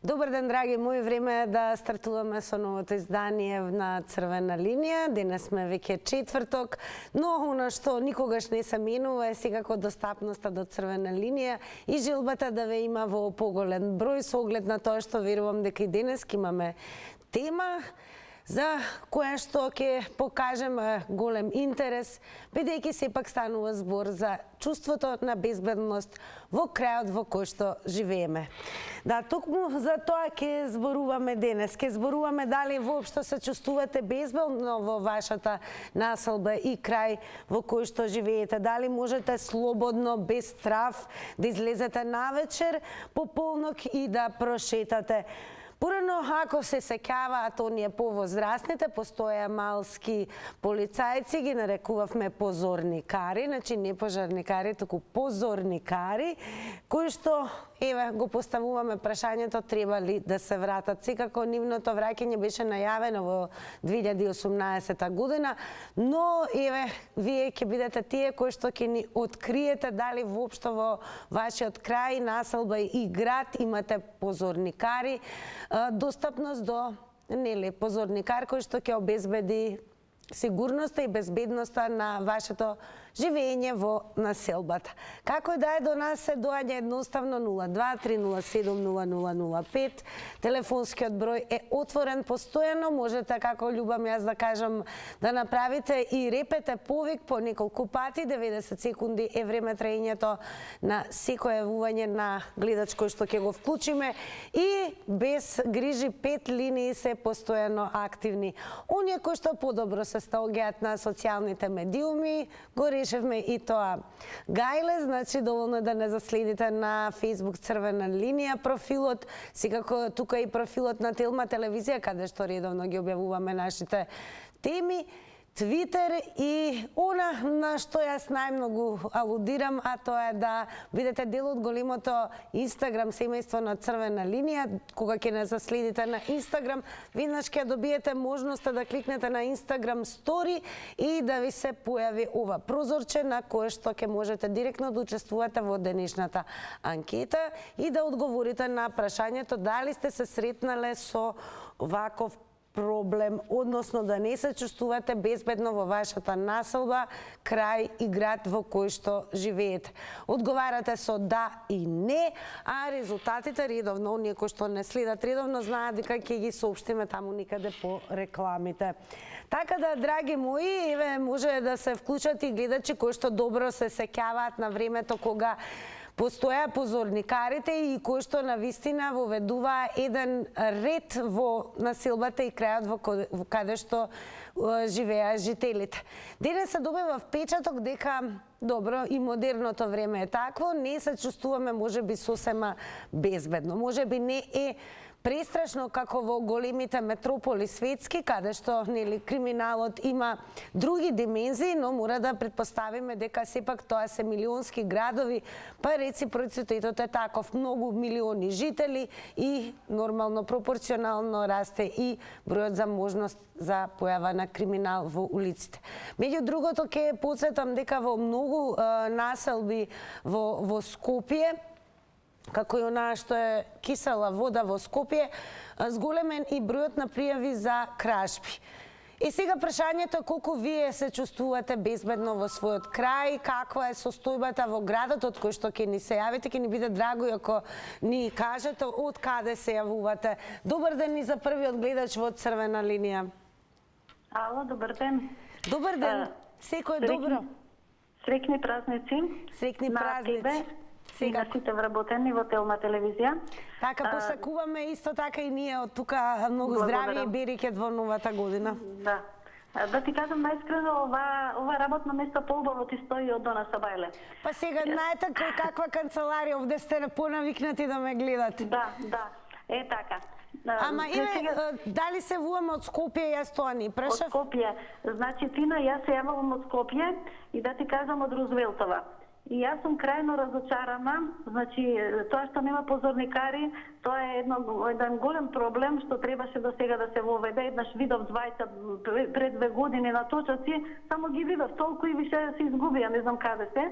Добар ден, драги мои, време е да стартуваме со новото издание на Црвена линија. Денес сме веќе четврток, но она што никогаш не се менува е секако достапноста до Црвена линија и желбата да ве има во поголем број со оглед на тоа што верувам дека и денес имаме тема за која што ќе покажеме голем интерес, бидејќи сепак станува збор за чувството на безбедност во крајот во кој што живееме. Да, токму за тоа ќе зборуваме денес. Ќе зборуваме дали воопшто се чувствувате безбедно во вашата населба и крај во кој што живеете. Дали можете слободно, без страв, да излезете навечер по полнок и да прошетате. Порано, ако се сеќаваат оние повозрастните, постоја малски полицајци, ги нарекувавме позорникари, значи не пожарникари, туку позорникари, кои што, еве, го поставуваме прашањето треба ли да се вратат. Секако нивното враќање беше најавено во 2018 година, но, еве, вие ќе бидете тие кои што ќе ни откриете дали воопшто во вашиот крај, населба и град имате позорникари, достапност до позорникар кој што ќе обезбеди сигурноста и безбедноста на вашето живење во населбата. Како и да е, до нас се доаѓа едноставно 02-307-0005. Телефонскиот број е отворен постојано, можете, како љубам јас да кажам, да направите и репете повик по неколку пати, 90 секунди е време траењето на секој јавување на гледач кој што ќе го вклучиме и без грижи 5 линии се постојано активни. Оние кои што подобро се стаоѓаат на социјалните медиуми, го решивме и тоа гајле, значи доволно да не заследите на Facebook Црвена линија профилот, секако тука и профилот на Телма телевизија, каде што редовно ги објавуваме нашите теми, Твитер и она на што јас најмногу алудирам, а тоа е да бидете дел од големото Инстаграм семејство на Црвена линија. Кога ќе не заследите на Инстаграм, веднаш ќе добиете можноста да кликнете на Инстаграм стори и да ви се појави ова прозорче на кое што ќе можете директно да учествувате во денешната анкета и да одговорите на прашањето дали сте се сретнале со ваков проблем, односно да не се чувствувате безбедно во вашата населба, крај и град во кој што живеете. Одговарате со да и не, а резултатите редовно, оние кои што не следат редовно, знаат дека ќе ги соопштиме таму никаде по рекламите. Така да, драги мои, еве може да се вклучат и гледачи кои што добро се сеќаваат на времето кога постоја позорникарите и кои што навистина воведуваа еден ред во населбата и крајот во каде што живеа жителите. Денес се добива впечаток дека добро и модерното време е такво, не се чувствуваме можеби сосема безбедно, можеби не е престрашно како во големите метрополи светски, каде што криминалот има други димензии, но мора да предпоставиме дека сепак тоа се милионски градови, па реципроцитетот е таков, многу милиони жители и нормално пропорционално расте и бројот за можност за појава на криминал во улиците. Меѓу другото ќе потсетам дека во многу населби во Скопје, како и онаа што е кисела вода во Скопје, зголемен и бројот на пријави за кражби. И сега прашањето е колку вие се чувствувате безбедно во својот крај, каква е состојбата во градот од кој што ќе ни се јавите, ќе ни биде драго ако ни кажете од каде се јавувате. Добар ден и за првиот гледач во Црвена линија. Ало, добар ден. Добар ден, секој е добро. Среќни празници. Среќни празници. И на сите вработени во Телма телевизија. Така, посакуваме исто така и ние од тука многу здравје и береке во новата година. Да. Да ти кажам најискрено, ова работно место поубаво ти стои од Дона Сабајле. Па сега знаете кој каква канцеларија, овде сте понавикнати да ме гледате. Да, е така. Ама дали се вуваме од Скопје, јас тоа не прашав? Од Скопје. Значи, Тина, јас се јавувам од Скопје и да ти кажам од Рузвелтова. И јас сум крајно разочарана, значи тоа што нема позорникари, тоа е еден голем проблем што требаше до сега да се воведе. Еднаш видов двајца пред 2 години на точаци, само ги видов толку и више се изгубија, не знам каде се.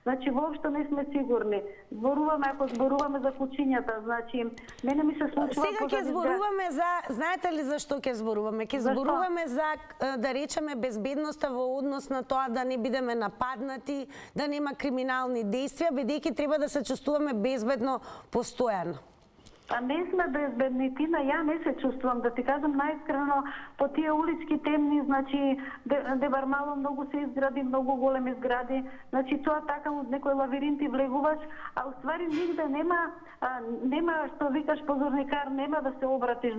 Значи воопшто не сме сигурни. Зборуваме, ако зборуваме за кучињата, значи мене ми се случува сега ќе зборуваме за, знаете ли зашто ќе зборуваме? Ќе зборуваме за, да речеме, безбедноста во однос на тоа да не бидеме нападнати, да нема криминални действија, бидејќи треба да се чувствуваме безбедно постојано. А не сме безбедни, Тина, ја не се чувствувам, да ти кажам најискрено, по тие улички темни, значи, де Бармало многу се изгради, многу големи згради, значи тоа така од некој лавиринти влегуваш, а уствари нигде нема што викаш позорникар, нема да се обратиш,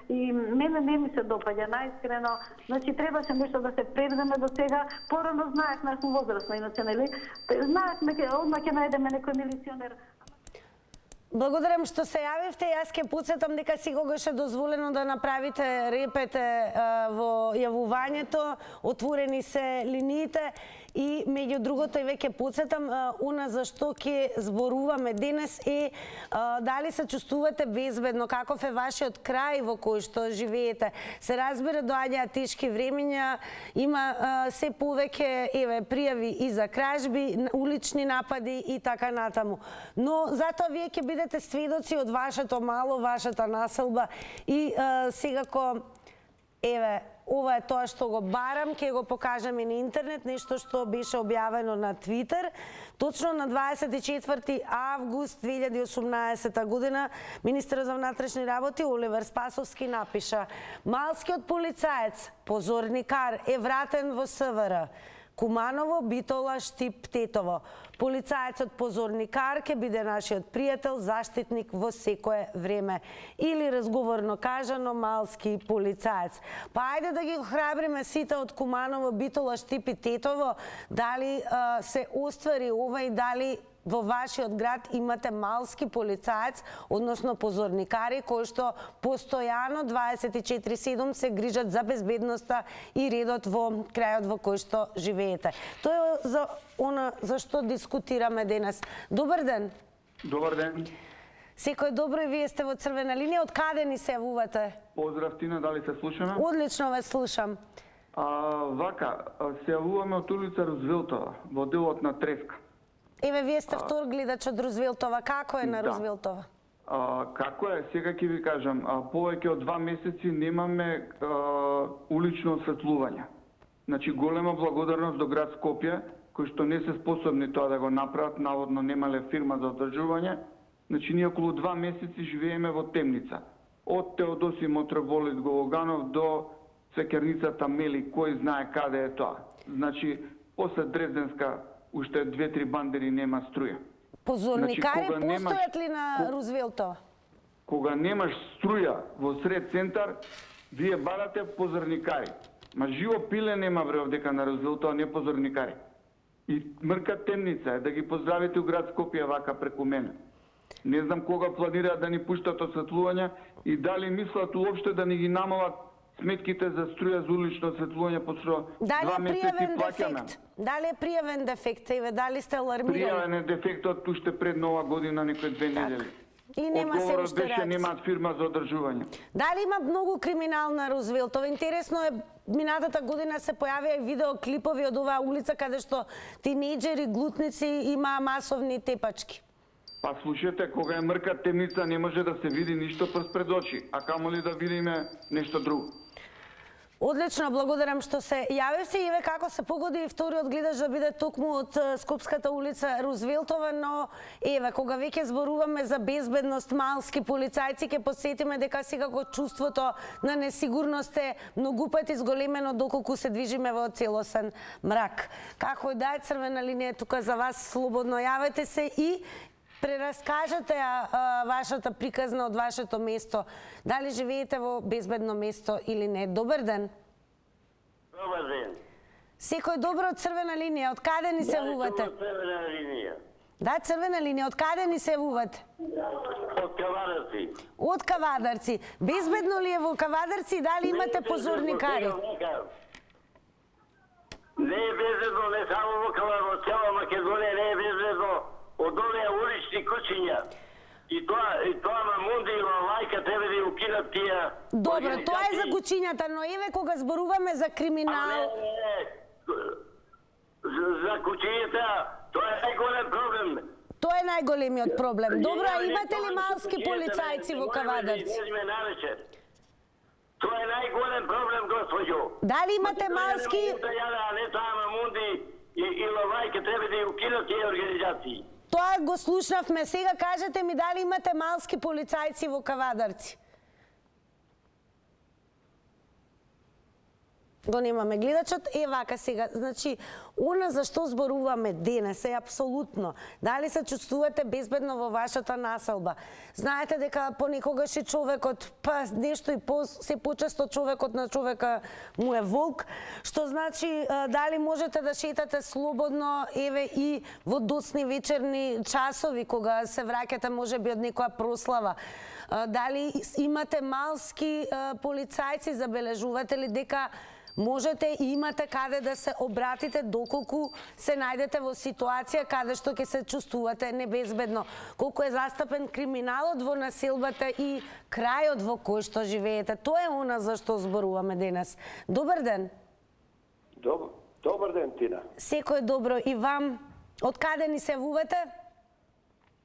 и мене не ми се допаѓа, најискрено, значи требаше нешто да се превземе до сега, порано знаев, нас сум возрастна, иначе, нели, знаевме, одма ќе најдеме некој милиционер. Благодарам што се јавивте. Јас ќе потсетам дека секогаш е дозволено да направите репете во јавувањето, отворени се линиите и меѓу другото и веќе потсетам она за што ќе зборуваме денес е дали се чувствувате безбедно, каков е вашиот крај во кој што живеете. Се разбира, доаѓаат тешки времиња, има се повеќе пријави и за кражби, улични напади и така натаму. Но затоа вие ќе бидете сведоци од вашето мало, вашата населба и секако ова е тоа што го барам, ќе го покажам и на интернет, нешто што беше објавено на Твитер. Точно на 24 август 2018 година министерот за внатрешни работи Оливер Спасовски напиша: малскиот полицаец, позорникар е вратен во СВР. Куманово, Битола, Штип, Тетово. Полицаецот позорникар ќе биде нашиот пријател, заштитник во секое време. Или разговорно кажано, малски полицаец. Па ајде да ги храбриме сите од Куманово, Битола, Штип и Тетово, дали се оствари ова и дали во вашиот град имате малски полицаец, односно позорникари, кои што постојано 24/7 се грижат за безбедноста и редот во крајот во кој што живеете. Тоа е за она за што дискутираме денес. Добар ден. Добар ден. Секој добро, и вие сте во црвена линија. Од каде ни се јавувате? Поздрав, Тина, дали се слушаме? Одлично ве слушам. Се јавуваме од улица Рузвелтова, во делот на Треска. Еве, вие сте втор гледач од Рузвелтова. Како е на Рузвелтова? Како е? Сега ќе ви кажам. Повеќе од 2 месеци немаме улично осветлување. Значи, голема благодарност до град Скопје, кои што не се способни тоа да го направат, наводно немале фирма за одржување. Значи, ние околу 2 месеци живееме во темница. Од Теодоси Мотроболит Гологанов до цекерницата Мели, кој знае каде е тоа. Значи, после Дрезденска уште 2-3 бандери нема струја. Позорникари постојат ли на Рузвелтова? Кога немаш струја во сред центар, вие барате позорникари. Ма живо пиле нема врев дека на Рузвелтова не позорникари. И мрка темница е да ги поздравите у град Скопје вака преку мене. Не знам кога планираат да ни пуштат осветлување и дали мислат уопште да ни ги намалат сметките за струја за улично осветлување, пошто 2 месеци плаќаме. Дали е пријавен дефект? Еве, дали сте алармирани? Пријавен е дефектот уште пред Нова година, некои 2 недели. И нема се уште реакција. Немаат фирма за одржување. Дали има многу криминал на Рузвелтова? Интересно е, минатата година се појавија и видеоклипови од оваа улица каде што тинејџери, глутници има масовни тепачки. Па слушате, кога е мрка темница не може да се види ништо пред очи, а камоли да видиме нешто друго. Одлично, благодарам што се јавивте и еве како се погоди и вториот гледач да биде токму од Скопската улица Рузвелтова, но еве кога веќе зборуваме за безбедност, малски полицајци, ќе потсетиме дека секако чувството на несигурност е многу пати зголемено доколку се движиме во целосен мрак. Како да е, црвена линија тука за вас, слободно јавете се и прераскажете вашата приказна од вашето место. Дали живеете во безбедно место или не? Добар ден. Добар ден. Секој добро од црвена линија. Од каде ни се јавувате? Од црвена линија. Да, црвена линија. Од каде ни се јавувате? Од Кавадарци. Од Кавадарци. Безбедно ли е во Кавадарци и дали имате позорникари? Не е безбедно, не само во Кавадарци, цела Македонија не е безбедно од овие улични кучиња. И тоа на Мунди и на Лајка треба да укинат тие. Добро, тоа е за кучињата, но еве кога зборуваме за криминал. За кучињата Тоа е најголем проблем. Тоа е најголемиот проблем. Добро, а имате ли малски полицајци во Кавадарци? Тоа е најголем проблем, господјо. Дали имате малски? А не само Мунди и Ловајка треба да ја укинат тие организации. Тоа го слушнавме. Сега кажете ми дали имате малски полицајци во Кавадарци? Го немаме гледачот. Вака сега. Значи, она за што зборуваме денес е апсолутно. Дали се чувствувате безбедно во вашата населба? Знаете дека понекогаш и човекот, па нешто и се почесто човекот на човека му е волк, што значи дали можете да шетате слободно, еве и во доцни вечерни часови, кога се враќате можеби од некоја прослава. Дали имате малски полицајци, забележувате ли дека можете и имате каде да се обратите доколку се најдете во ситуација каде што ќе се чувствувате небезбедно? Колку е застапен криминалот во населбата и крајот во кој што живеете? Тоа е она за што зборуваме денес. Добар ден. Добар ден, Тина. Секој добро и вам. Од каде ни се јавувате?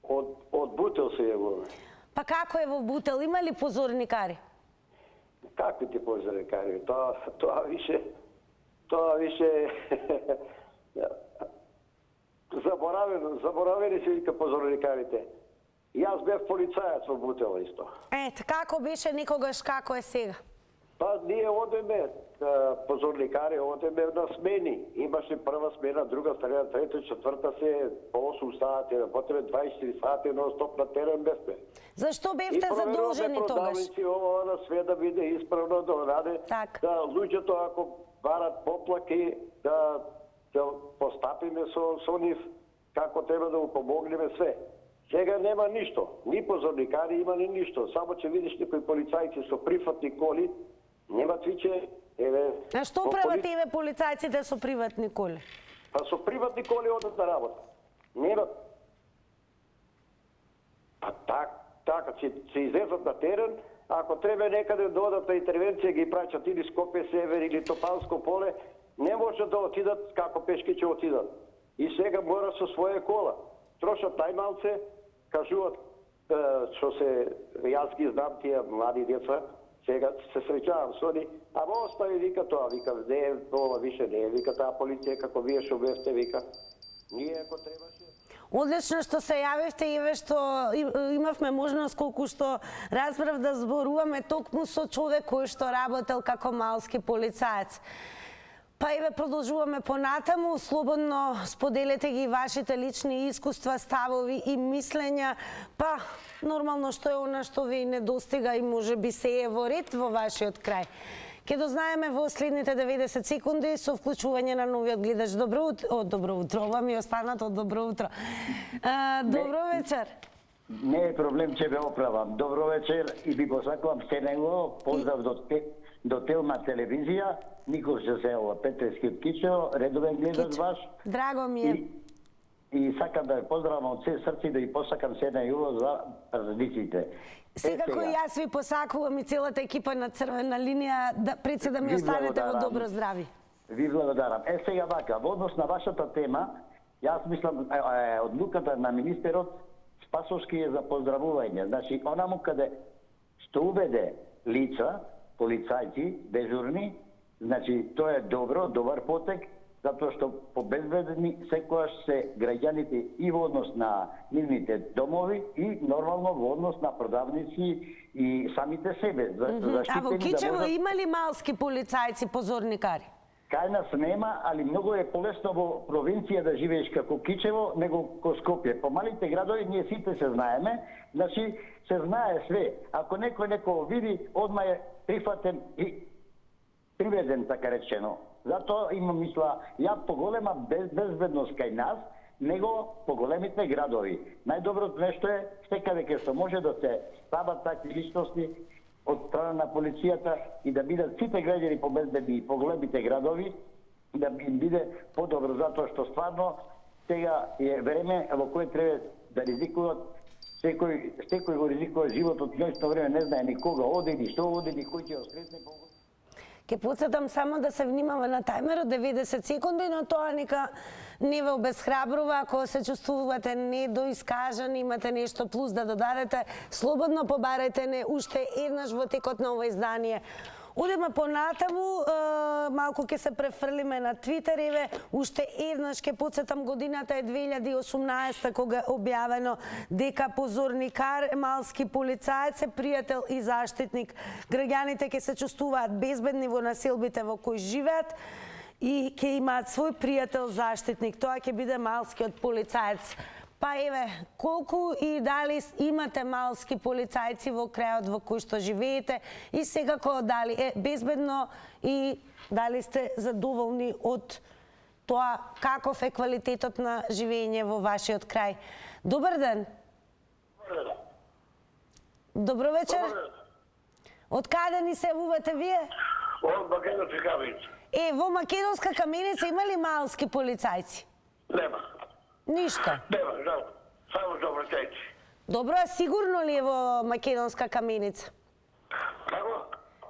Од Бутел се јавуваме. Па како е во Бутел? Има ли позорникари? Какви ти позорникари? Тоа више заборавени се вика позорникарите. Јас бев полицајец во Бутел исто. Ете, како беше некогаш, како е сега? Па ние одеме позорникари, одеме на смени. Имаше прва смена, друга, среда, трета, четврта се по 8 сати, работеме 24 сати, нон-стоп на терен бевме. Зашто бевте задолжени тогаш? И ова на све да биде исправно, да раде, да луѓето ако барат поплаки, да постапиме со нив, како треба да му помогнеме све. Сега нема ништо, ни позорникари има ни ништо, само че видиш некои полицајци со прифатни коли, немат виче, еве... А што прават еве полицајците со приватни коли? Па со приватни коли одат на работа. Немат. Па така, се излезат на терен, ако треба некаде да одат на интервенција, ги праќат или Скопје Север или Топанско поле, не може да отидат како пешки ќе отидат. И сега мора со своја кола. Трошат најмалце, кажуваат што јас ги знам тие млади деца, сега се среќавам со ни, ама остави вика тоа, вика не, ова више не, вика таа полиција како вие што бевте, вика. Ние ако требаше. Одлично што се јавивте и што имавме можност колку што разбрав да зборуваме токму со човек кој што работел како малски полицаец. Па еве продолжуваме понатаму, слободно споделете ги вашите лични искуства, ставови и мислења, па нормално што е она што ви недостига и можеби се е во ред во вашиот крај. Ке дознаеме во следните 90 секунди со вклучување на новиот гледач. Добро утро, ова ми останато добро утро. Добро вечер. Не е проблем, че ве оправам. Добро вечер и ви посакувам се него. Поздрав до Телма телевизија. Никош се ова Петрески од Кичево, редовен гледач ваш. Драго ми е. И сакам да ве поздравам од се срце да ви посакам се најубаво за разлиците. Секако и јас ви посакувам и целата екипа на Црвена линија да пред се да ми останете во добро здрави. Ви благодарам. Сега вака, во однос на вашата тема, јас мислам одлуката на министерот Спасовски е за поздравување. Значи, онаму каде што уведе лица, полицајци, дежурни, значи тоа е добар потек, затоа што побезбедени секојаш се граѓаните и во однос на нивните домови и нормално во однос на продавници и самите себе. А во Кичево има ли малски полицајци, позорникари? Кај нас нема, али многу е полесно во провинција да живееш како Кичево, него ко Скопје. По малите градови ние сите се знаеме, значи се знае све. Ако некој види, одма е прифатен и приведен, така речено. Затоа имам мисла, ја поголема безбедност кај нас, него по големите градови. Најдоброто нешто е секаде каде што може да се стават такви личности од страна на полицијата и да бидат сите граѓани побезбедни и по големите градови, да им биде подобро, затоа што стварно сега е време во кое треба да ризикуват секој го ризикува животот, ноќно време не знае ни кога оде, ни што оде, ни кој ќе осретне. Ке подсетам само да се внимава на тајмерот 90 секунди, но тоа нека не ве обесхрабрува. Ако се чувствувате недоискажани, имате нешто плюс да додадете, слободно побарајте не уште еднаш во текот на ова издание. Одеме понатаму, малку ќе се префрлиме на Твитер, еве, уште еднаш ќе подсетам, годината е 2018 кога е објавено дека позорникар, малски полицаец е пријател и заштитник. Граѓаните ќе се чувствуваат безбедни во населбите во кои живеат и ќе имаат свој пријател заштитник. Тоа ќе биде малскиот полицаец. Па еве, колку и дали имате малски полицајци во крајот во кој што живеете и секако дали е безбедно и дали сте задоволни од тоа каков е квалитетот на живење во вашиот крај. Добар ден. Добро вечер. Од каде ни се јавувате вие? Од Македонска Каменица. Во Македонска Каменица има ли малски полицајци? Нема. Ништо. Нема, жал. Само добротејци. Добро, а сигурно ли е во Македонска Каменица? Како?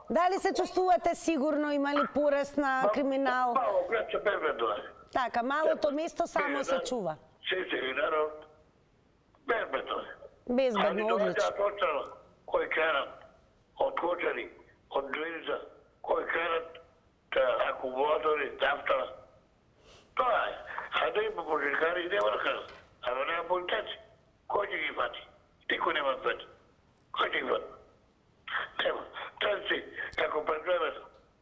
Дали се чувствувате сигурно, има ли пораст на криминал? Мало, град се безбедно е. Така, малото место само се чува. Сесели народ, безбедно е. Безбедно, одлично. Кои кранат од кочари, од движа, кои кранат акумулатори, нафта. Тоа е. А да има пожарникари, нема да кажат. Ама нема полицајци. Кој ќе ги фати? Никој нема да фати. Кој ќе ги фати? Нема. Танци, како пред времето,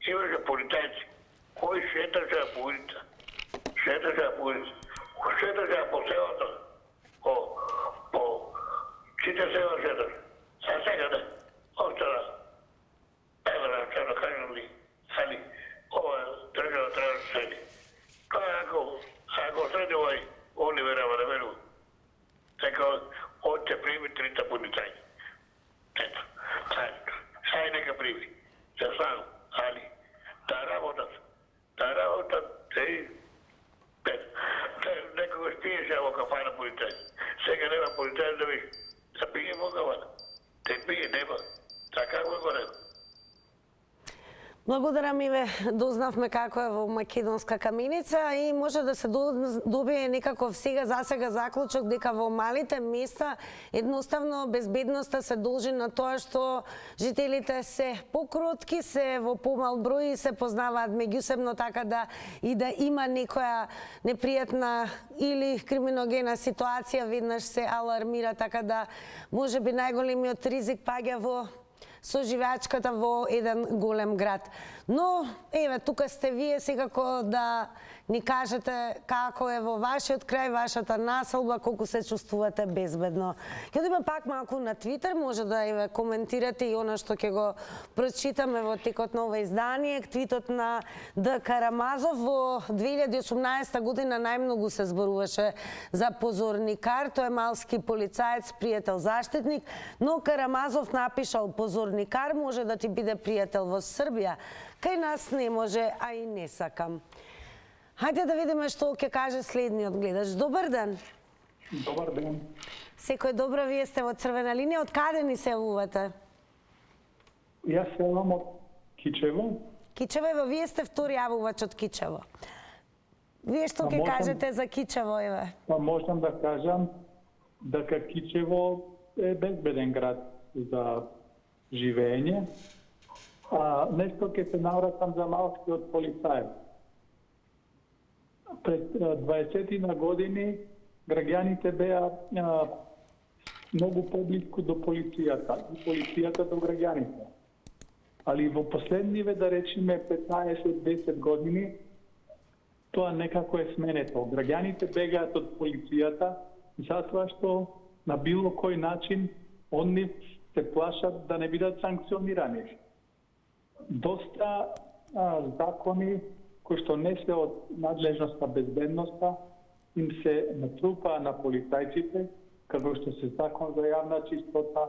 имаше полицајци, кои шеташе по улица. Шеташе по улица. Шеташе по селото. По сите села шеташе. А сега не. Остана. Ева да кажем ли, али, ова држава треба да следи. Тоа е ако следи овој верава да верува. Така, он ќе прими 3 полицајци. Ето, ај нека прими. Се сам, али, да работат, некогаш пиеше во кафана полицајци. Сега нема полицајци да виж, да пие во кафана. Те пие, нема. Така го нема. Благодарам, Иве, дознавме како е во Македонска Каменица и може да се добие некаков засега заклучок дека во малите места едноставно безбедноста се должи на тоа што жителите се покротки, се во помал број и се познаваат меѓусебно, така да и да има некоја непријатна или криминогена ситуација веднаш се алармира, така да можеби најголемиот ризик паѓа во соживеачката во еден голем град. Но, еве, тука сте вие секако да ни кажете како е во вашиот крај, вашата населба, колку се чувствувате безбедно. Ќе одиме пак малку на Твитер, може да еве коментирате и она што ќе го прочитаме во текот на ова издание. Твитот на Д. Карамазов: во 2018 година најмногу се зборуваше за позорникар, тој е малски полицаец, пријател заштитник, но Карамазов напишал: позорникар може да ти биде пријател во Србија, кај нас не може, а и не сакам. Хајде да видиме што ќе каже следниот гледач. Добар ден. Добар ден. Секој добро, вие сте во црвена линија. Од каде ни се јавувате? Јас се јавувам од Кичево. Кичево, вие сте втори јавувач од Кичево. Вие што ќе кажете за Кичево, еве? Па можам да кажам дека Кичево е безбеден град за живење. Нешто ќе се навратам за малскиот полицаец. Пред 20 години граѓаните беа многу поблиску до полицијата и полицијата до граѓаните. Али во последниве, да речеме 15-10 години, тоа некако е сменето. Граѓаните бегаат од полицијата затоа што на било кој начин они се плашат да не бидат санкционирани. Доста закони кои што не се од надлежноста безбедноста им се натрупаа на полицајците, како што се закон за јавна чистота,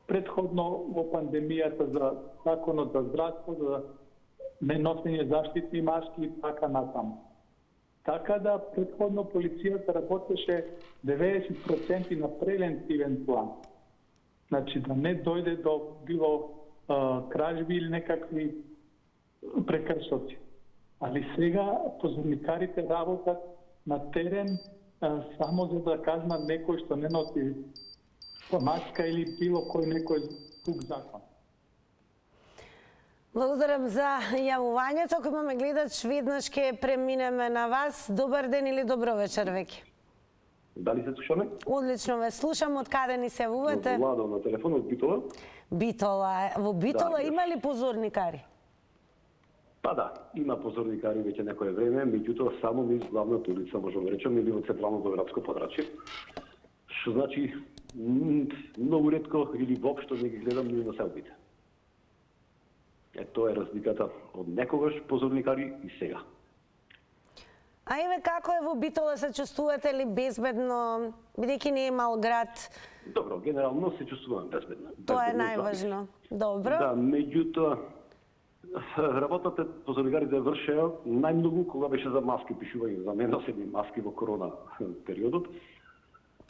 предходно во пандемијата за законот за здравство, за неносење заштитни маски и така натаму. Така да предходно полицијата работеше 90% на превентивен план. Значи да не дојде до било кражби или некакви прекршоци. Али сега позорникарите работат на терен само за да казнат некој што не носи маска или било кој некој друг закон. Благодарам за јавувањето. Ако имаме гледач, веднаш ќе преминеме на вас. Добар ден или добро вечер веќе. Дали се слушаме? Одлично ве слушам. Од каде ни се јавувате? Владо на телефон од Битола. Битола. Во Битола Да, има ли позорникари? Па да, има позорникари веќе некое време, меѓутоа само низ главната улица, можеме речем, или од централното градско подрачје. Што значи многу ретко или воопшто не ги гледам ни на селбите. Тоа е разликата од некогаш позорникари и сега. А еве како е во Битола, се чувствувате ли безбедно, бидејќи не е мал град? Добро, генерално се чувствувам безбедно. Тоа е најважно. Добро. Да, меѓутоа работата позорникарите вршеа најмногу кога беше за маски, пишување за неносени маски во корона периодот.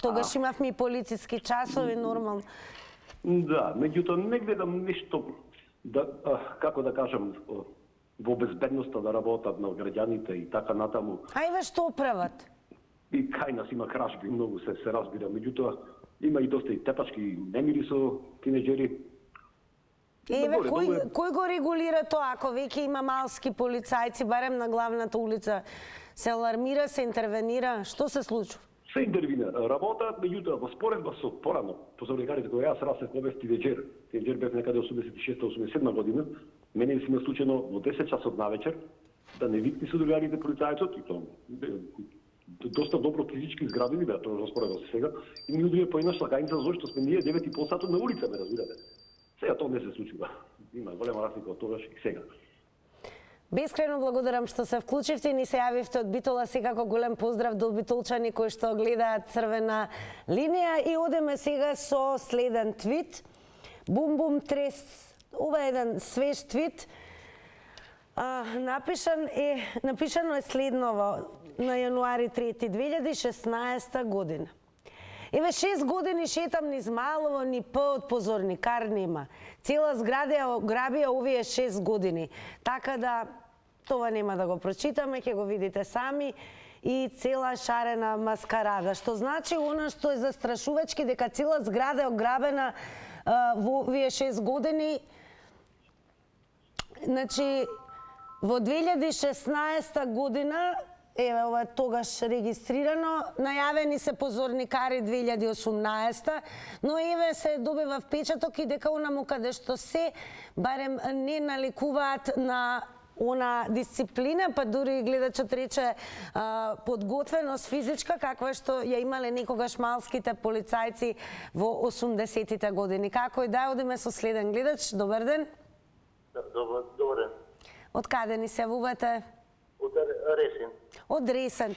Тогаш имавме и полициски часови, нормално. Да, меѓутоа не гледам нешто да, како да кажам, во безбедноста да работат на граѓаните и така натаму. А еве што прават? И кај нас има кражби, многу се разбира, меѓутоа има и доста и тепачки и немири со тинеџери. Еве, кој го регулира тоа? Ако веќе има малски полицајци, барем на главната улица, се алармира, се интервенира, што се случува? Се интервенира. Работа, меѓутоа, во споредба со порано, позорникарите кои јас растев кога бев тинеџер, тинеџер бев некаде 86-87 година, мене ми се ме случено во 10 часот навечер да не викни со другарите полицајцот, и тоа доста добро физички изградени беа, тоа споредба со сега, и ми удвие поеднаш лаканица зашто сме ние 9,5 сатот на улица, ме разбирате. Сега тоа не се случува. Има голема разлика од тогаш и сега. Бескрајно благодарам што се вклучивте и ни се јавивте од Битола. Секако голем поздрав до битолчани кои што гледаат Црвена линија. И одеме сега со следен твит. Бум трес. Ова е еден свеж твит. Напишано е следново на јануари 3 2016 година. Еве 6 години шетам низ Малово, ни П од позорникар нема. Цела зграда ја ограбија овие 6 години. Така да това нема да го прочитаме, ќе го видите сами. И цела шарена маскарада. Што значи она што е застрашувачки дека цела зграда е ограбена во овие 6 години. Значи во 2016 година, еве ова тогаш регистрирано, најавени се позорникари 2018, но еве се добива впечаток и дека онаму каде што се барем не наликуваат на она дисциплина, па дури гледачот рече подготвеност физичка, каква што ја имале некогаш малските полицајци во 80-тите години. Како и да, одиме со следен гледач. Добар ден. Добар ден. Од каде ни се јавувате? Од Ресен. Од Ресен.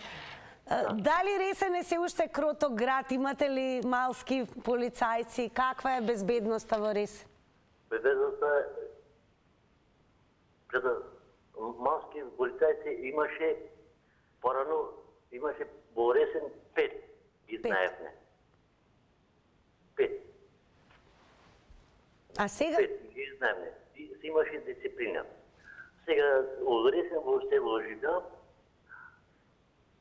Дали Ресен е се уште кроток град? Имате ли малски полицајци? Каква е безбедноста во Ресен? Безбедноста е када малски полицајци имаше порано, имаше во Ресен 5 ги знаевме. 5. А сега? 5 ги знаевме. Имаше дисциплина. Сега од Ресен во село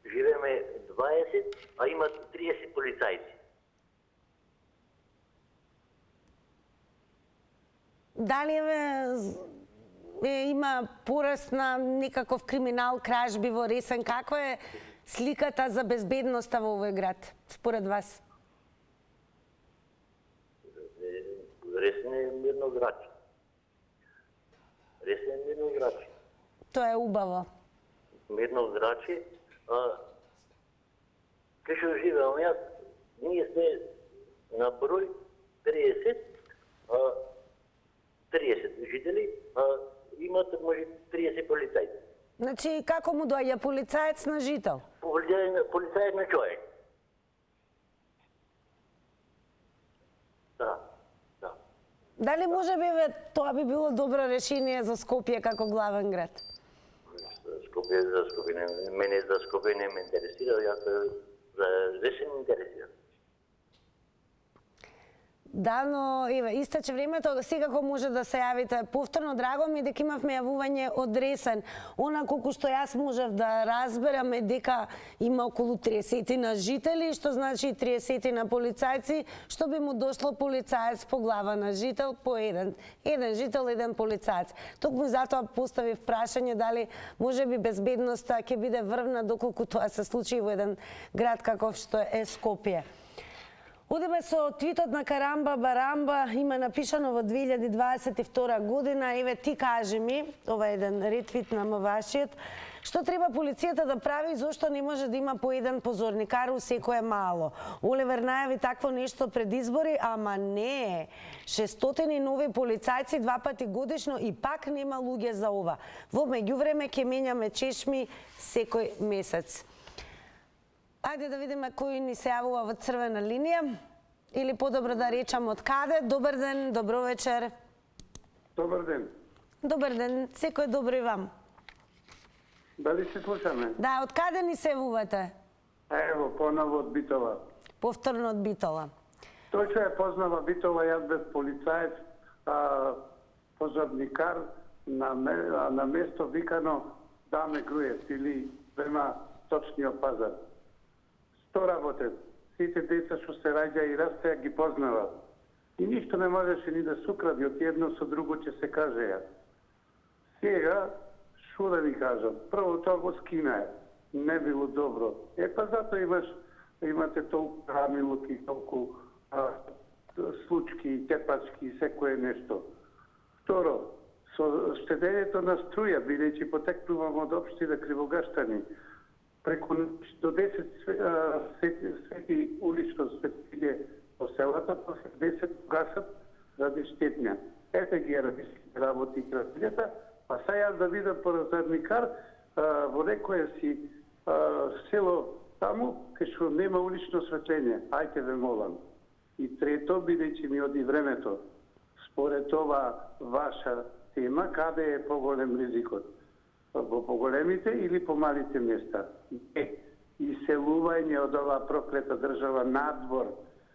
живееме 20, а има 30 полицајци. Дали има пораст на некаков криминал, кражби во Ресен? Каква е сликата за безбедноста во овој град, според вас? Ресен е мирно градче. Ресен е мирно градче. Тоа е убаво. Мирно градче. Кај што живеам јас, ние сме на број 30 жители, имат може 30 полицајци. Значи, како му доаѓа полицаец на жител? Полицаец на човек. Да. Дали може би тоа би било добро решение за Скопје како главен град? Мене за Скопје не ме интересира, јас за Ресен ме интересира. Да, но еве, истече времето, секако може да се јавите повторно. Драго ми дека имавме јавување од Ресен. Она колку што јас можев да разберам е дека има околу 30 на жители, што значи 30 на полицајци, што би му дошло полицаец по глава на жител по еден. Еден жител, еден полицаец. Токму затоа поставив прашање дали може би безбедноста ќе биде врвна доколку тоа се случи во еден град каков што е Скопје. Одеме со твитот на Карамба Барамба, има напишано во 2022 година, еве ти кажи ми, ова е еден ретвит на вашиот, што треба полицијата да прави, зошто не може да има по еден позорникар у секое мало. Оливер најави такво нешто пред избори, ама не, 600 нови полицајци 2 пати годишно и пак нема луѓе за ова. Во меѓувреме ќе менјаме чешми секој месец. Ајде да видиме кој ни се јавува во црвена линија. Или подобро да речам од каде. Добар ден, добро вечер. Добар ден. Добар ден, секој добро и вам. Дали се слушаме? Да, од каде ни се јавувате? Ево, поново од Битола. Повторно од Битола. Тој што е познава Битола, јас без полицаец, позорникар, на место викано Даме Груев или према Сточниот пазар. Што работат? Сите деца што се раѓа и растеа ги познават. И ништо не можеше ни да се укради, од едно со друго ќе се кажеја. Сега, шо да ви кажам, прво тоа го скинае. Не било добро. Па затоа имате толку рамилоки, толку случки, тепачки и секое нешто. Второ, со штедењето на струја, бидејќи потекнувам од општина Кривогаштани, преку до 10 свети улично светилје по селата, после 10 гасат заради штетња. Ете ги работи и красилјата, а сега јас да видам позорникар во некоја си село таму, кај што нема улично светлење. Ајте ве молам. И трето, бидејќи ми оди времето, според ова ваша тема, каде е поголем ризикот? Во поголемите или по малите места? Иселување од оваа проклета држава надвор.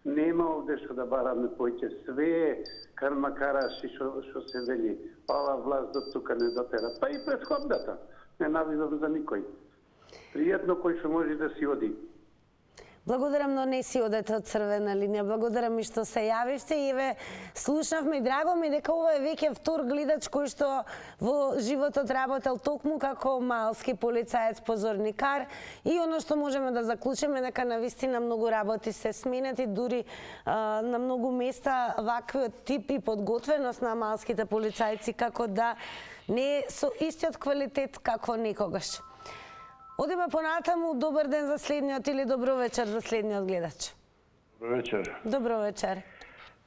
Нема овде што да бараме поќе. Све е кармакараши што се вели. Ова власт до тука не дотера. Па и претходната. Не навидам за никој. Пријатно кој што може да си оди. Благодарам, но не си одете од црвена линија. Благодарам и што се јавивте и ве слушнавме и драго ми дека ова е веќе втор гледач кој што во животот работел токму како малски полицаец позорникар и оно што можеме да заклучиме дека навистина многу работи се сменети, дури на многу места ваквиот тип и подготвеност на малските полицајци како да не е со истиот квалитет како некогаш. Одиме понатаму, добар ден за следниот или добро вечер за следниот гледач. Добро вечер. Добро вечер.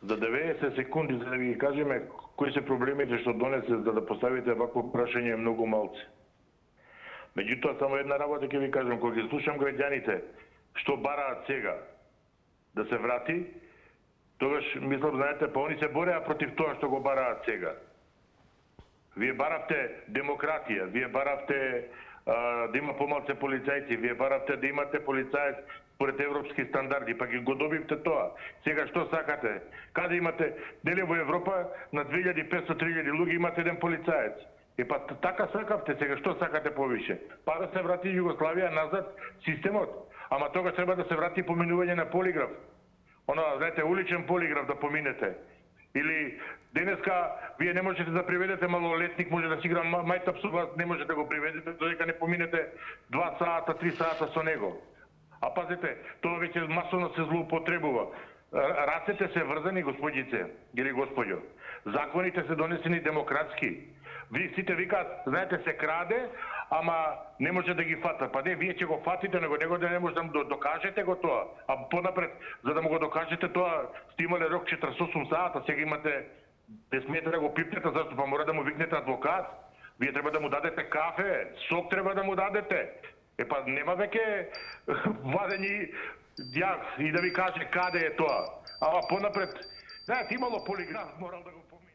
За 90 секунди за да ви кажеме кои се проблемите што донесе за да поставите вакво прашање многу малци. Меѓутоа само една работа ќе ви кажам, кога ги слушам граѓаните што бараат сега да се врати, тогаш мислам, знаете, па они се бореа против тоа што го бараат сега. Вие баравте демократија, вие баравте да има помалце полицајци, вие баравте да имате полицаец според европски стандарди, па ги го добивте тоа. Сега што сакате? Каде имате, дели во Европа на 2500-3000 луѓе имате еден полицаец. Па така сакавте, сега што сакате повише? Па да се врати Југославија назад системот. Ама тога треба да се врати поминување на полиграф. Знаете, уличен полиграф да поминете. Или денеска вие не можете да приведете малолетник, може да си игра мајтап со вас, не можете да го приведете додека не поминете 2 сата, 3 сата со него. А пазете, тоа веќе масовно се злоупотребува. Рацете се врзани, господице или господјо. Законите се донесени демократски. Вие сите викаат, знаете, се краде, ама не може да ги фата. Па не, вие ќе го фатите, него да не може да докажете го тоа. А понапред, за да му го докажете тоа, сте имале рок 48 сата, сега имате, не смеете да го пипнете, зашто па мора да му викнете адвокат. Вие треба да му дадете кафе, сок треба да му дадете. Па нема веќе вадени и да ви каже каде е тоа. Ама понапред, знаете, имало полиграф, морал да го помине.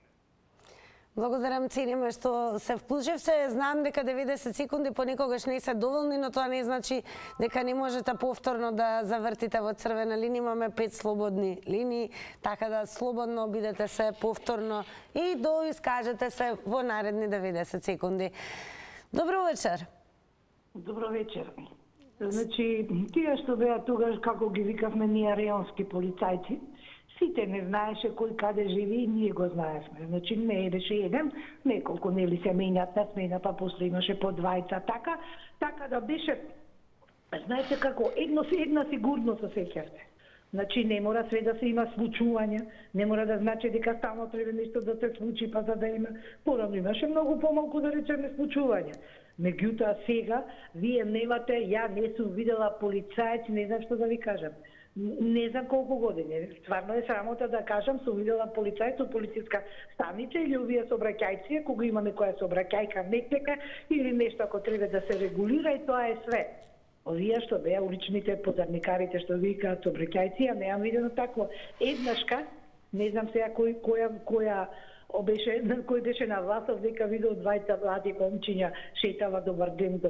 Благодарам, цениме што се вклучивте. Знам дека 90 секунди понекогаш не се доволни, но тоа не значи дека не можете повторно да завртите во црвена линија. Имаме 5 слободни линии, така да слободно бидете се повторно и доискажете се во наредни 90 секунди. Добро вечер. Добро вечер. Значи, тие што беа тогаш, како ги викавме ние реонски полицајци, сите не знаеше кој каде живи и ние го знаевме. Значи не беше еден, неколку нели се менјат на смена, па после имаше по двајца, така да беше, знаете како, една сигурно се сеќавте. Значи не мора све да се има случувања, не мора да значи дека стално треба нешто да се случи па за да има. Порано имаше многу помалку да речеме случувања. Меѓутоа сега вие немате, ја не сум видела полицајци, не знам што да ви кажам. Не знам колку години. Стварно е срамота да кажам, сум видела полицајци од полициска станица или овие сообраќајци, кога има некоја сообраќајка нека или нешто ако треба да се регулира и тоа е све. Овие што беа уличните пожарникарите што викаат сообраќајци, ја неам видено такво. Еднашка, не знам сега кој беше на власт, дека видел двајца млади момчиња шетала добар ден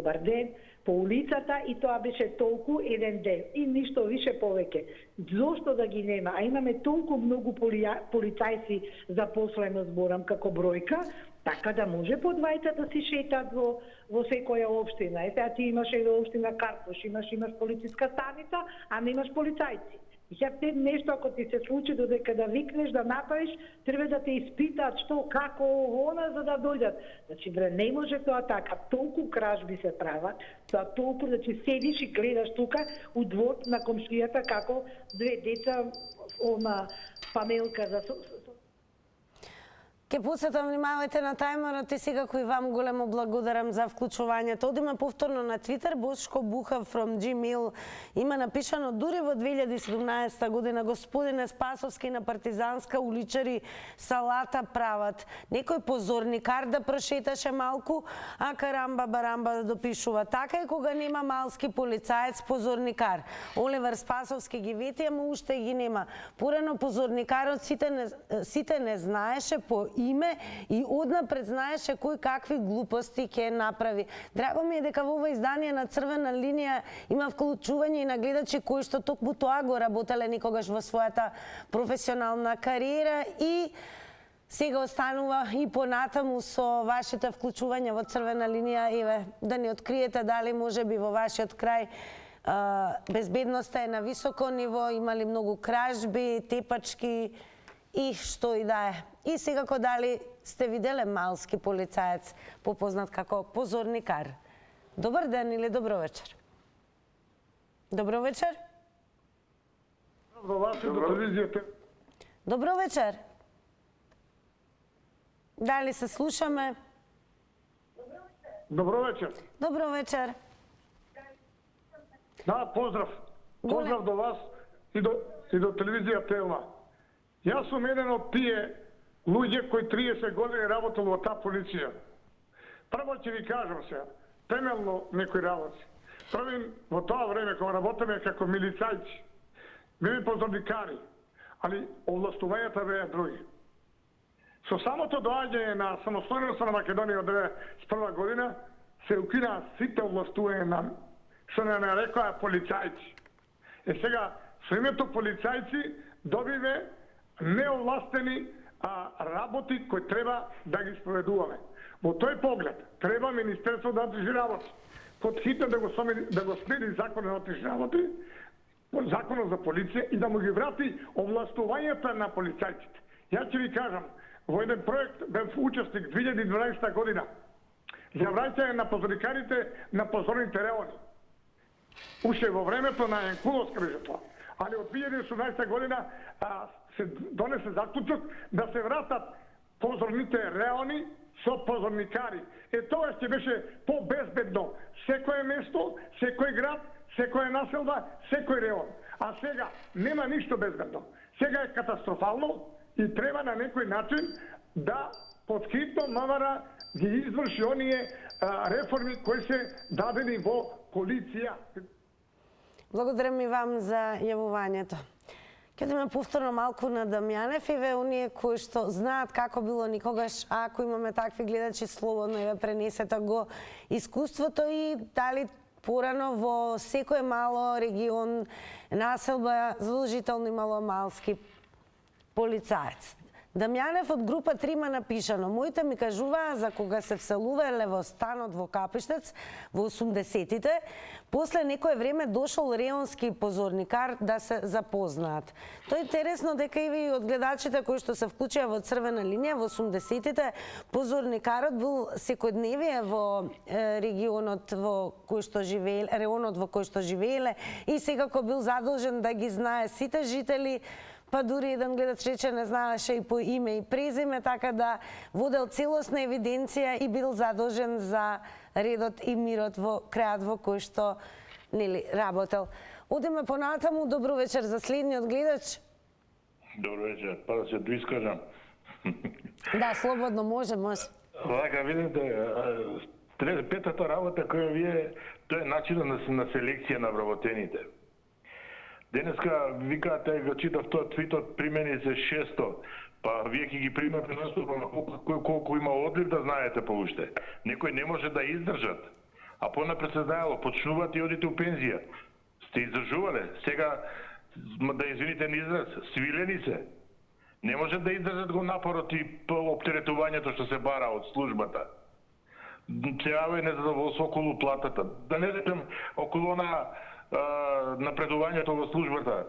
по улицата и тоа беше толку еден ден и ништо више повеќе. Зошто да ги нема? А имаме толку многу полицајци запослено, зборам како бројка, така да може по двајца да си шетат во секоја општина. Ете, а ти имаш една општина Карпуш, имаш полициска станица, а немаш полицајци. И сега нешто ако ти се случи додека да викнеш, да направиш, треба да те испитаат што, како, она, за да дојдат. Значи, бре, не може тоа така. Толку кражби се прават, тоа толку, значи, седиш и гледаш тука у двор на комшијата како две деца, памелка за... Ке посетам, внимавајте на тајмерот и сега кој вам големо благодарам за вклучувањето. Одиме повторно на Твитер. Бошко Бухав from Gmail има напишано: дури во 2017 година господине Спасовски на Партизанска уличари салата прават. Некој позорникар да прошеташе малку, а карамба барамба да допишува. Така и кога нема малски полицаец позорникар. Оливер Спасовски ги вети, ама уште ги нема. Порано позорникарот сите не знаеше по име и однапред знаеше кој какви глупости ќе направи. Драго ми е дека во ова издание на Црвена линија има вклучување и на гледачи кои што токму тоа го работеле некогаш во својата професионална кариера и сега останува и понатаму со вашите вклучувања во Црвена линија. Еве, да ни откриете дали можеби во вашиот крај безбедноста е на високо ниво, имали многу кражби, тепачки и што и да е. И секако дали сте виделе малски полицаец, попознат како позорникар. Добар ден или добро вечер? Добро вечер? Добро вечер. Дали се слушаме? Добро вечер. Добро вечер. Да, поздрав. Поздрав до вас и до телевизија Телма. Јас сум еден од тие луѓе кои 30 години работел во таа полиција. Прво ќе ви кажам сега, темелно некои работи. Првим во тоа време кога работеме како милицајци, били позорникари, али овластувањата беа други. Со самото доаѓање на самостојноста на Македонија од 1991 година се укинаа сите овластувања на што не нарекоа полицајци. Сега со името полицајци добиве неовластени работи кои треба да ги спроведуваме. Во тој поглед треба Министерство за внатрешни работи подхитно да го смени Законот за внатрешни работи, Законот за полиција и да му ги врати овластувањата на полицајците. Ја ќе ви кажам, во еден проект бев учесник 2012 година за враќање на позорникарите на позорните реони. Уште во времето на Енкуловска беше тоа. Али од 2018 година се донесе заклучок да се вратат позорните реони со позорникари. Тоа ќе беше по-безбедно. Секое место, секој град, секоја населба, секој реон. А сега нема ништо безбедно. Сега е катастрофално и треба на некој начин да подхитно МВР ги изврши оние реформи кои се дадени во полиција. Благодарам и вам за јавувањето. Ќе одиме повторно малку на Дамјанев, еве оние кои што знаат како било никогаш, ако имаме такви гледачи, слободно еве пренесете го искуството и дали порано во секој мало регион, населба, задолжително имало малски полицаец. Дамјанев од група 3 напишано: моите ми кажуваа за кога се вселувале во станот во Капиштец во 80-тите, после некое време дошол реонски позорникар да се запознаат. Тоа е интересно дека и ви од гледачите кои што се вклучија во црвена линија во 80-тите, позорникарот бил секојдневие во регионот во кој што живееле, реонот во кој што живееле и секако бил задолжен да ги знае сите жители. Па дури еден гледач рече не знаеше и по име и презиме, така да водел целосна евиденција и бил задолжен за редот и мирот во крајот во кој што работел. Одиме понатаму, добро вечер за следниот гледач. Добро вечер, па да се доискажам. Да, слободно, може. Така, видите, петата работа која вие, тоа е начинот на селекција на вработените. Денеска викате, го читав тоа твитот, примени се 600, па вие ќе ги примате настапно колку има одлив да знаете по уште. Некој не може да издржат, а понапред се знаело, почнувате и одите у пензија. Сте издржувале, сега, да извините на израз, свилени се. Не може да издржат го напорот и оптеретувањето што се бара од службата. Сега е незадоволство околу платата. Да не речем околу напредувањето во службата.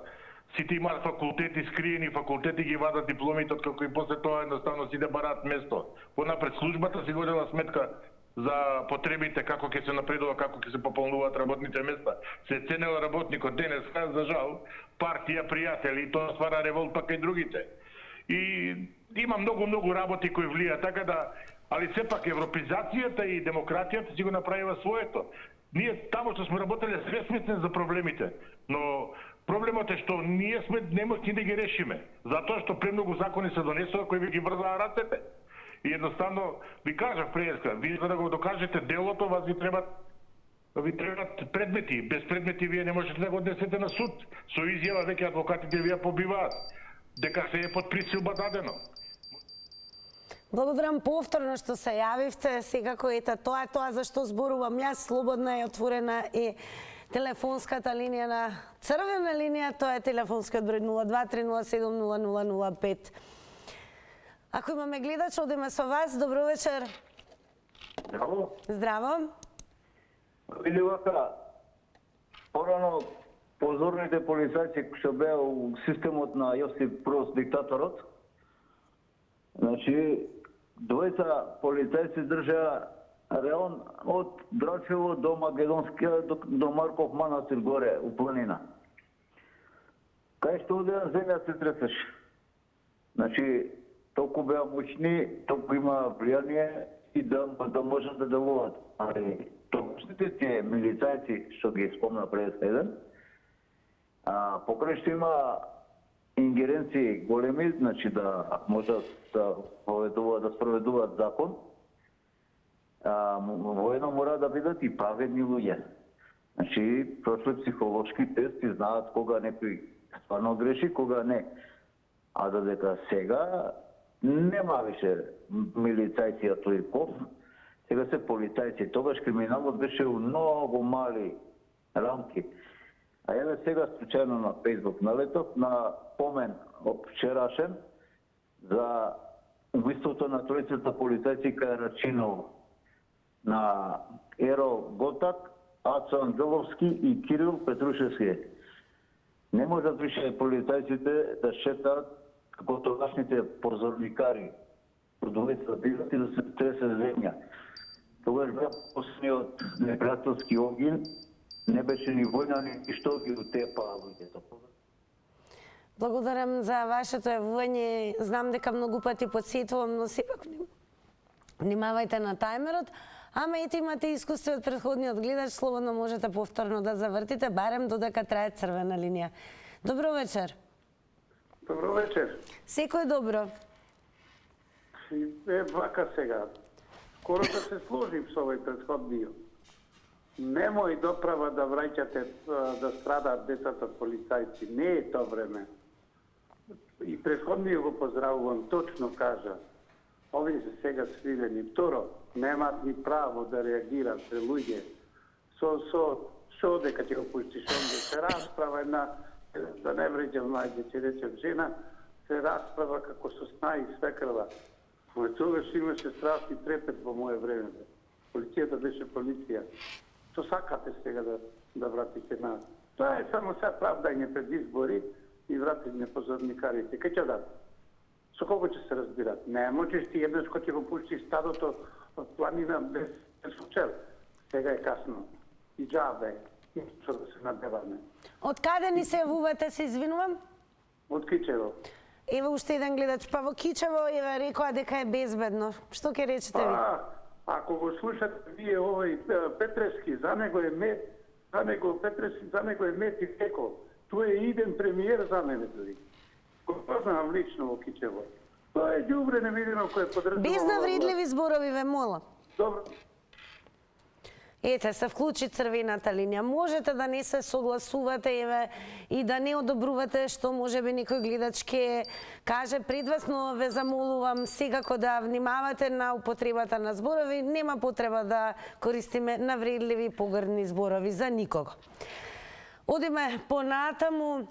Сите имаат факултети, скриени факултети, ги вадат дипломите, како и после тоа едноставно си да бараат место. Понапред службата си водела сметка за потребите, како ќе се напредува, како ќе се пополнуваат работните места. Се ценел работникот. Денес, за жал, партија, пријатели, тоа ствара револт пак и другите. И има многу работи кои влијаат, така да, али сепак европеизацијата и демократијата си го направила своето. Ние тамо што сме работеле свесни за проблемите, но проблемот е што ние не можеме да ги решиме, затоа што премногу закони се донесува кои ви ги врзаа рацете. И едноставно ви кажав преска, вие за да го докажете делото, вас ви требат предмети. Без предмети вие не можете да го однесете на суд. Со изјава веќе адвокатите ви ја побиваат дека се е под присилба дадено. Благодарам повторно што се јавивте. Секако ете тоа за што зборувам јас. Слободна и отворена е телефонската линија на црвена линија. Тоа е телефонскиот број 0230700005. Ако имаме гледач, одиме со вас. Добро вечер. Здраво. Здраво. Види вака, порано позорните полицајци што беа у системот на Јосип Брос диктаторот, значи, двојца полицајци држаа реон од Драчево до Македонскија, до Марков манастир горе, у планина. Кај што одеа земја се тресеше. Значи, толку беа моćни, толку има влијание и да можат да делуваат. Али, точните тие милицајци, што ги спомна пред еден, покрај што има ингеренции големи, значи да можат да спроведуваат закон, воено мора да бидат и праведни луѓе. Значи, прошли психолошки тест и знаат кога некој стварно греши, кога не. А додека сега нема више милицајци тој ков, сега се полицајци. Тогаш криминалот беше у многу мали рамки. А еве сега случајно на Facebook налетов на помен вчерашен за убиството на тројцата полицајци кај Рачиново, на Еро Готак, Ацо Анđеlovски и Кирил Петрушевски. Не можат више полицајците да шетаат како тогашните позорникари, продолица бидат и да се тресе земја. Тогаш беа последниот непријателски огин, не беше ни војна, ни што ги утепаа луѓето. Благодарам за вашето јавување. Знам дека многу пати подсетувам, но сепак внимавајте на тајмерот. Ама ете имате искуство од претходниот гледач, слободно можете повторно да завртите, барем додека трае црвена линија. Добро вечер. Добро вечер. Секој добро. Вака сега. Скоро да се сложим со овој претходниот. Немој доправа да враќате да страдаат децата полицајци. Не е тоа време. и претходниот го поздравувам, точно кажа. Овие се сега свидени. Второ, немаат ни право да реагираат се луѓе. Со дека ќе го пуштиш онде се расправа една, да не вреđам најде, ќе речем жена, се расправа како со сна и свекрва. Но тогаш имаше страшни трепет во моје време. Полицијата беше полиција. Што сакате сега да вратите на... Тоа е само сега правдање пред избори и вратење позорникарите. Кај ќе дадат? Со кого ќе се разбират? Не можеш ти еднаш кој ќе го пуштиш стадото од планина без сучел. Сега е касно. И джабе. И што да се надеваме. Од каде ни се јавувате, се извинувам? Од Кичево. Ева уште еден гледач, па во Кичево ева рекоа дека е безбедно. Што ќе речете ви? Ако го слушате вие овој Петрески, за него е мет, за него е мет и теко. Тој е иден премиер за мене дори. Го познавам лично во Кичево. Тоа е ѓубре невидено кој поддржува... Без навредливи зборови, ве молам. Добро. Ете, се вклучи црвената линија. Можете да не се согласувате еве и да не одобрувате што можеби некој гледач ке каже пред вас, но ве замолувам секако да внимавате на употребата на зборови. Нема потреба да користиме навредливи погрдни зборови за никого. Одиме понатаму.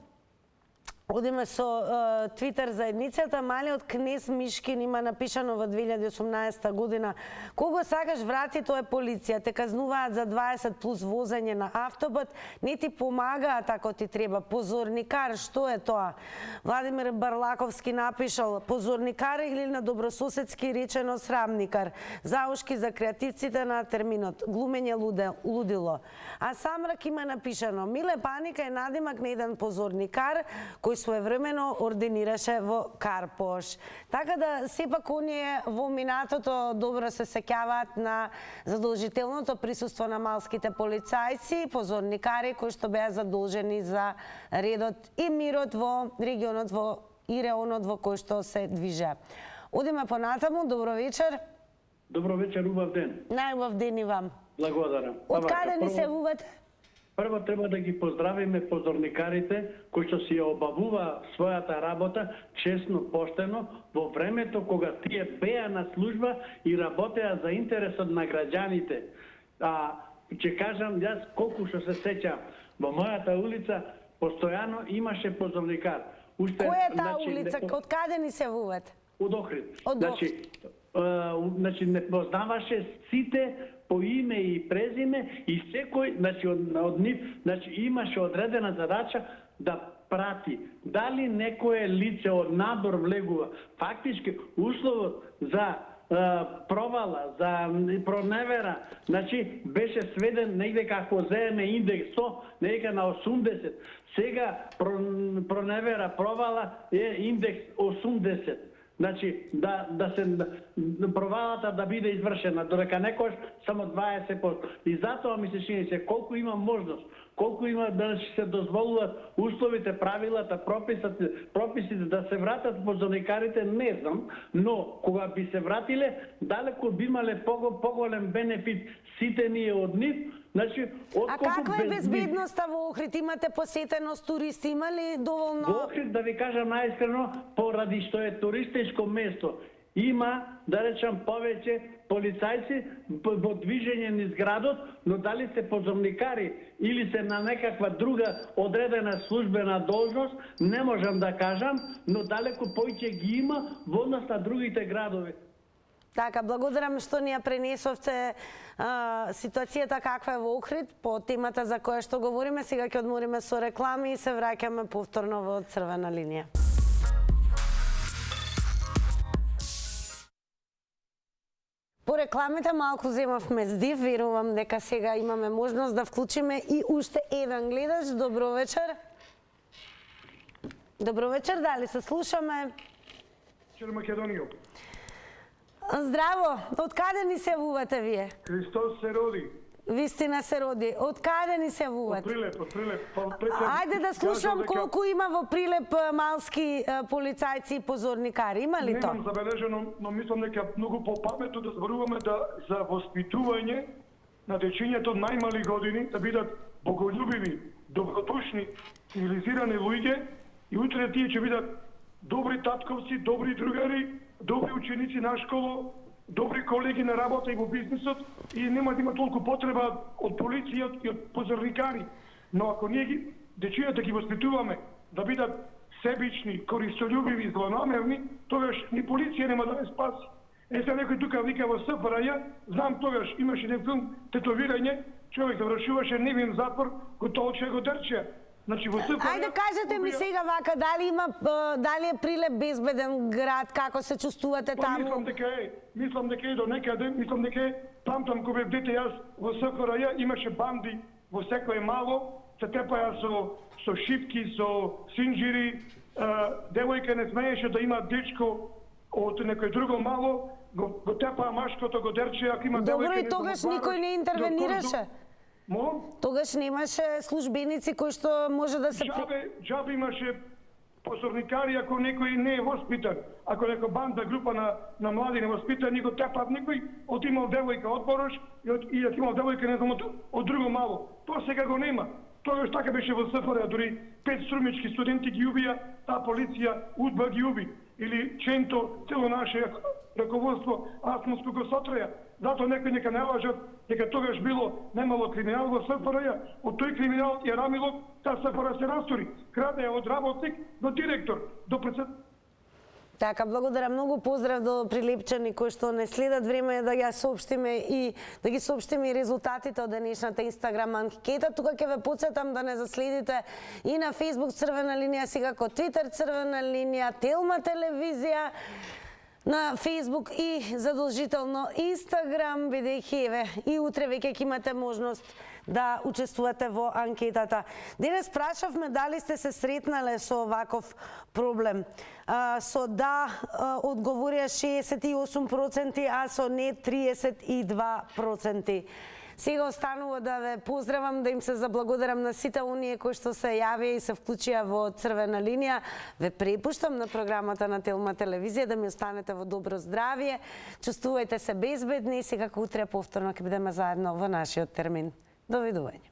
Одиме со Твитер заедницата. Малиот кнез Мишкин има напишано во 2018 година: кого сакаш врати, тоа е полиција. Те казнуваат за 20 плюс возење на автобус, не ти помагаат ако ти треба. Позорникар, што е тоа? Владимир Барлаковски напишал: позорникар или на добрососедски речено срамникар. Заушки за креативците на терминот. Глумење лудило. А Самрак има напишано: Миле Паника е надимак на еден позорникар кој своевремено ординираше во Карпош. Така да сепак оние во минатото добро се сеќаваат на задолжителното присуство на малските полицајци, позорникари кои што беа задолжени за редот и мирот во регионот и реонот во кој што се движеа. Одиме понатаму. Добро вечер. Добро вечер, убав ден. Најубав ден и вам. Благодарам. Од каде ни се јавувате? Прво треба да ги поздравиме позорникарите кои што си ја обавува својата работа честно, поштено во времето кога тие беа на служба и работеа за интересот на граѓаните. Ќе кажам јас колку што се сеќам, во мојата улица постојано имаше позорникар. Која е таа улица? Од каде ни се јавувате? Од Охрид. Значи не познаваше сите по име и презиме и секој, значи од нив, значи имаше одредена задача да прати дали некое лице од надбор влегува. Фактички условот за провала, за проневера, значи беше сведен негде како земе индекс 100, негде на 80. Сега проневера, провала е индекс 80. Значи, да се провалата да биде извршена, додека некојаш само 20%. И затоа ми се чини се колку има можност, колку има да се дозволуваат условите, правилата, прописите да се вратат позорникарите, не знам, но кога би се вратиле, далеко би имале поголем бенефит сите ние од нив. Значи, а каква е безбедноста во Охрид? Имате посетеност, туристи, има ли доволно? Во Охрид, да ви кажам најискрено, поради што е туристичко место, има, да речам, повеќе полицајци во движење низ градот, но дали се позорникари или се на некаква друга одредена службена должност, не можам да кажам, но далеко поиќе ги има во однос на другите градови. Така, благодарам што ни ја пренесовте ситуацијата каква е во Охрид по темата за која што говориме. Сега ќе одмориме со реклами и се враќаме повторно во црвена линија. По рекламите малку земавме здив, верувам дека сега имаме можност да вклучиме и уште еден гледач. Добро вечер. Добро вечер, дали се слушаме? Вечер, Македонија. Здраво, од каде ни се јавувате вие? Христос се роди. Вистина се роди. Од каде ни се јавувате? Од Прилеп. Ајде да слушам колку има во Прилеп малски полицајци и позорникари. Има ли тоа? Немам забележено, но мислам дека многу попаметно да зборуваме за воспитување на дечињето од најмали години, да бидат боголюбиви, добродушни, цивилизирани луѓе и утре тие ќе бидат добри татковци, добри другари, добри ученици на школа, добри колеги на работа и во бизнисот и нема да има толку потреба од полиција и од позорникари. Но ако ние дечијата ги воспитуваме да бидат себични, користолюбиви, злонамерни, тогаш ни полиција нема да не спаси. Сега некој тука вика во СФРЈ, знам тогаш имаше еден филм тетовирање, човек завршуваше невин затвор, го толче го дрче. Значи во СФРЈ... Ајде кажете ми сега вака, дали е Прилеп безбеден град, како се чувствувате таму? Мислам дека е до некаде, мислам дека е там кога бев дете јас во СФРЈ имаше банди во секое мало, се тепаја со шипки, со синџири, девојка не смееше да има дечко од некој друго мало, го тепаа машкото, го дерче, ако има девојка... Добро, и тогаш никој не интервенираше? Тогаш немаше службеници кои што може да се... Джабе имаше посорникари ако некој не е воспитан. Ако некој банда, група на млади невоспитани го тепаат некој, отимал девојка од Борош и отимал девојка не знам од друго мало. Тоа сега го нема. Тогаш така беше во СФРЈ, дури 5 струмички студенти ги убија, таа полиција УДБА ги уби. Или Ченто, цело наше раководство Асмунско го сотреја. Зато некој нека не лажат дека тогаш било немало криминал во СФРЈ. Од тој криминал и рамилок таа СФРЈ се растури. Краде од работник до директор, до председател. Така, благодарам многу, поздрав до прилепчани кои што не следат, време е да ја соопштиме и да ги соопштиме и резултатите од денешната Инстаграм анкета. Тука ќе ве потсетам да не заследите и на Facebook Црвена линија, сега ко Твитер Црвена линија, Телма телевизија на Facebook и задолжително Инстаграм, бидејќи еве и утре веќе ќе имате можност да учествувате во анкетата. Денес прашавме дали сте се сретнале со оваков проблем. Со да одговорија 68%, а со не 32%. Сега останува да ве поздравам, да им се заблагодарам на сите оние кои што се јавија и се вклучија во Црвена линија. Ве препуштам на програмата на Телма телевизија, да ми останете во добро здравје. Чувствувајте се безбедни и секако утре повторно ќе бидеме заедно во нашиот термин. Довидување.